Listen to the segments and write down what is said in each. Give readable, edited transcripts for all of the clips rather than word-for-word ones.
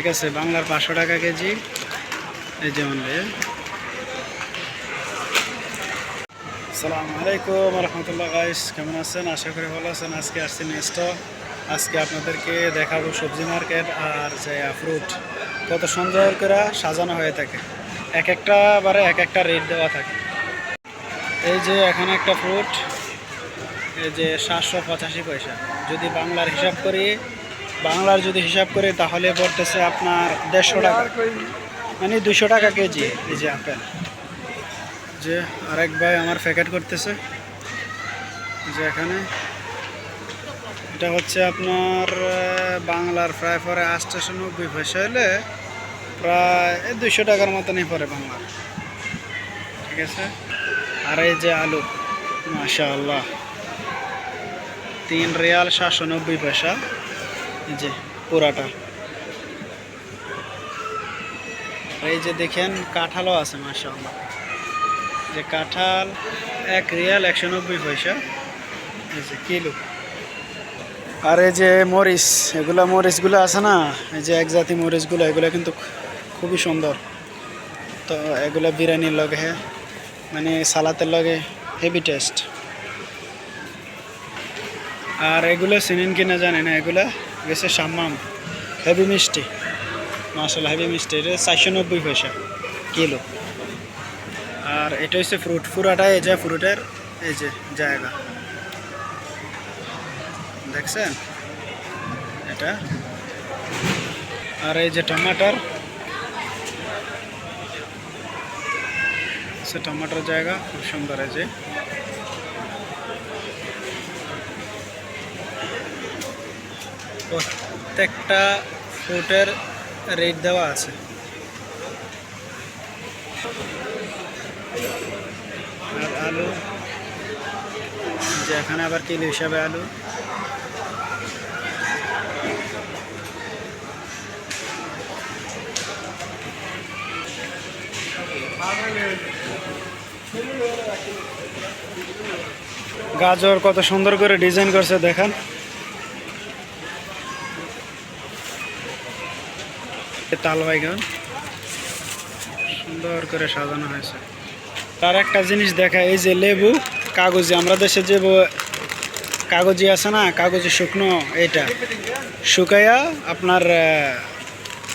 ঠিক আছে, বাংলার 500 টাকা কেজি। এই যেমন আসসালামু আলাইকুম রহমতুল্লাহ গাইস, কেমন আছেন? আশা করি ভালো আছেন। আজকে আসছি নেক্সট, আজকে আপনাদেরকে দেখাবো সবজি মার্কেট আর যে ফ্রুট কত সুন্দর করে সাজানো হয়ে থাকে। এক একটা বারে এক একটা রেট দেওয়া থাকে। এই যে এখানে একটা ফ্রুট, এই যে 785 পয়সা। যদি বাংলার হিসাব করি, যদি হিসাব করি তাহলে পড়তেছে আপনার 150 টাকা, মানে 200 টাকা কেজি। এই যে আপেল, যে আরেক ভাই আমার প্যাকেট করতেছে। যে এখানে এটা হচ্ছে আপনার বাংলার প্রায় পরে 890 পয়সা হলে প্রায় 200 টাকার মতনই পড়ে বাংলার। ঠিক আছে। আর এই যে আলু, মাশাআল্লাহ 3 রিয়াল 790 পয়সা। এই যে পুরাটা। এই যে দেখেন কাঁঠালও আছে, মাশাআল্লাহ। যে কাঁঠাল 1 রিয়াল 190 পয়সা, এই যে কিলো। আর এই যে মরিচ, মরিচগুলো আছে না, এই যে এক জাতি মরিচগুলো, এগুলো কিন্তু খুবই সুন্দর। তো এগুলো বিরিয়ানির লগে, মানে সালাতের লগে হেভি টেস্ট। আর এগুলো চিনেন কিনা জানি না, এগুলো গেছে সাম্মাম, হেভি মিষ্টি, মাশাআল্লাহ হেভি মিষ্টি। এটা 490 পয়সা কিলো। আর এটা হচ্ছে ফ্রুট, পুরাটা এই যে ফ্রুটের এই যে জায়গা দেখছেন এটা। আর এই যে টমাটার, টমাটোর জায়গা খুব সুন্দর। এই যে প্রত্যেকটা ফ্রুটের রেট দেওয়া আছে। আর আলু, যে এখানে আবার কিলো হিসাবে আলু। গাজর কত সুন্দর করে ডিজাইন করছে দেখেন। তাল বাইগন সুন্দর করে সাজানো হয়েছে। তার একটা জিনিস দেখা, এই যে লেবু কাগজি, আমরা দেশে যে কাগজি আছে না, কাগজি শুকনো, এটা শুকাইয়া আপনার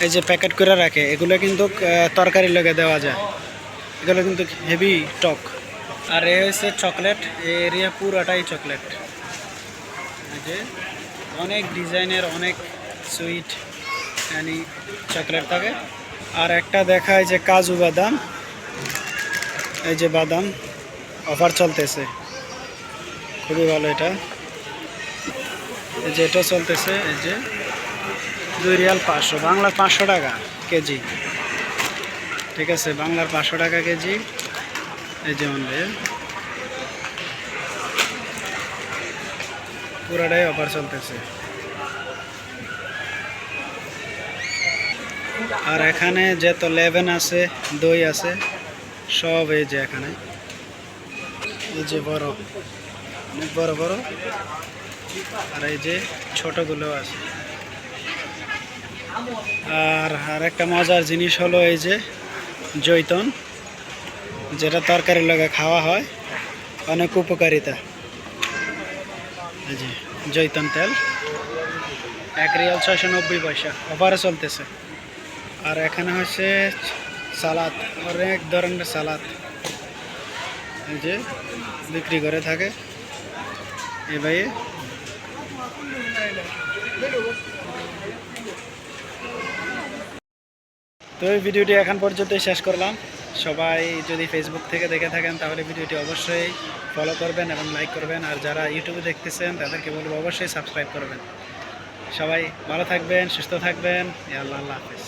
এই যে প্যাকেট করে রাখে, এগুলো কিন্তু তরকারির লগে দেওয়া যায়। এগুলো কিন্তু হেভি টক। আর এ হচ্ছে চকলেট, এই এরিয়া পুরাটাই চকলেট। এই যে অনেক ডিজাইনের, অনেক সুইট মানে চকলেট থাকে। আর একটা দেখায় যে কাজু বাদাম, এই যে বাদাম অফার চলতেছে, খুবই ভালো এটা। এই যে এটা চলতেছে, এই যে 2 রিয়াল 500, বাংলার 500 টাকা কেজি। ঠিক আছে, বাংলার 500 টাকা কেজি। এই যেমন পুরাটাই অফার চলতেছে। আর এখানে যত লেবেন আছে, দই আছে, সব এই যে এখানে। এই যে বড়, অনেক বড় বড়। আর এই যে ছোটগুলো আছে। আর একটা মজার জিনিস হলো এই যে জৈতন, যেটা তরকারির লগে খাওয়া হয়, অনেক উপকারিতা। এই যে জৈতন তেল 1 রিয়াল 690 পয়সা, অফারে চলতেছে। আর এখানে হচ্ছে সালাদ, অনেক ধরনের সালাদ এই যে বিক্রি করে থাকে এই ভাই। তো এই ভিডিওটি এখন পর্যন্ত শেষ করলাম। সবাই যদি ফেসবুক থেকে দেখে থাকেন তাহলে ভিডিওটি অবশ্যই ফলো করবেন এবং লাইক করবেন। আর যারা ইউটিউবে দেখতেছেন তাদেরকে বলবো অবশ্যই সাবস্ক্রাইব করবেন। সবাই ভালো থাকবেন, সুস্থ থাকবেন। আল্লাহ হাফেজ।